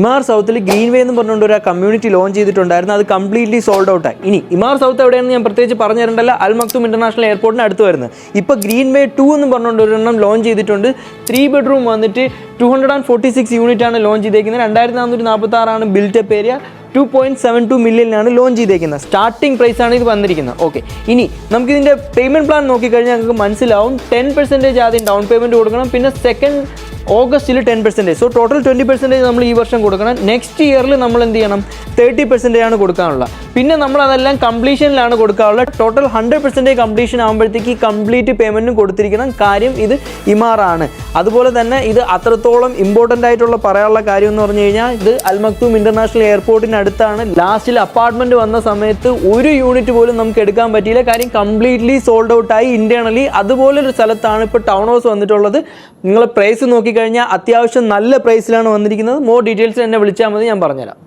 ഇമാർ സൗത്തിൽ ഗ്രീൻവേ എന്ന് പറഞ്ഞുകൊണ്ട് ഒരു കമ്മ്യൂണിറ്റി ലോഞ്ച് ചെയ്തിട്ടുണ്ടായിരുന്നു. അത് കംപ്ലീറ്റ്ലി സോൾഡ് ഔട്ടായി. ഇനി ഇമാർ സൗത്ത് എവിടെയാണെന്ന് ഞാൻ പ്രത്യേകിച്ച് പറഞ്ഞു തരണ്ടല്ല, അൽ മക്തൂം ഇന്റർനാഷണൽ എയർപോർട്ടിന് അടുത്ത് വരുന്നത്. ഇപ്പോൾ ഗ്രീൻവേ 2 എന്ന് പറഞ്ഞുകൊണ്ട് ഒരെണ്ണം ലോഞ്ച് ചെയ്തിട്ടുണ്ട്. 3 ബെഡ്റൂം വന്നിട്ട് 246 യൂണിറ്റ് ആണ് ലോഞ്ച് ചെയ്തേക്കുന്നത്. 2446 ബിൽറ്റപ്പ് ഏരിയ. 2.72 മില്യണിലാണ് ലോഞ്ച് ചെയ്തേക്കുന്നത്. സ്റ്റാർട്ടിംഗ് പ്രൈസ് ആണ് ഇത് വന്നിരിക്കുന്നത്. ഓക്കെ, ഇനി നമുക്കിതിൻ്റെ പേയ്മെൻറ്റ് പ്ലാൻ നോക്കിക്കഴിഞ്ഞാൽ നിങ്ങൾക്ക് മനസ്സിലാവും. 10% ആദ്യം ഡൗൺ പേയ്മെൻറ്റ് കൊടുക്കണം. പിന്നെ ഓഗസ്റ്റിൽ 10%. സോ ടോട്ടൽ 20% നമ്മൾ ഈ വർഷം കൊടുക്കണം. നെക്സ്റ്റ് ഇയറിൽ നമ്മൾ എന്ത് ചെയ്യണം? 30% ആണ് കൊടുക്കാനുള്ള. പിന്നെ നമ്മൾ അതെല്ലാം കംപ്ലീഷനിലാണ് കൊടുക്കാനുള്ള. ടോട്ടൽ 100% കംപ്ലീഷൻ ആകുമ്പോഴത്തേക്ക് കംപ്ലീറ്റ് പേയ്മെൻറ്റും കൊടുത്തിരിക്കണം. കാര്യം ഇത് ഇമാറാണ്. അതുപോലെ തന്നെ ഇത് അത്രത്തോളം ഇമ്പോർട്ടൻ്റ് ആയിട്ടുള്ള പറയാനുള്ള കാര്യം എന്ന് പറഞ്ഞു കഴിഞ്ഞാൽ ഇത് അൽ മക്തൂം ഇന്റർനാഷണൽ എയർപോർട്ടിന് അടുത്താണ്. ലാസ്റ്റിൽ അപ്പാർട്ട്മെൻറ്റ് വന്ന സമയത്ത് ഒരു യൂണിറ്റ് പോലും നമുക്ക് എടുക്കാൻ പറ്റിയില്ല. കാര്യം കംപ്ലീറ്റ്ലി സോൾഡ് ഔട്ടായി ഇൻറ്റേർണലി. അതുപോലൊരു സ്ഥലത്താണ് ഇപ്പോൾ ടൗൺ ഹൗസ് വന്നിട്ടുള്ളത്. നിങ്ങൾ പ്രൈസ് നോക്കിക്കഴിഞ്ഞാൽ അത്യാവശ്യം നല്ല പ്രൈസിലാണ് വന്നിരിക്കുന്നത്. മോർ ഡീറ്റെയിൽസ് എന്നെ വിളിച്ചാൽ മതി, ഞാൻ പറഞ്ഞുതരാം.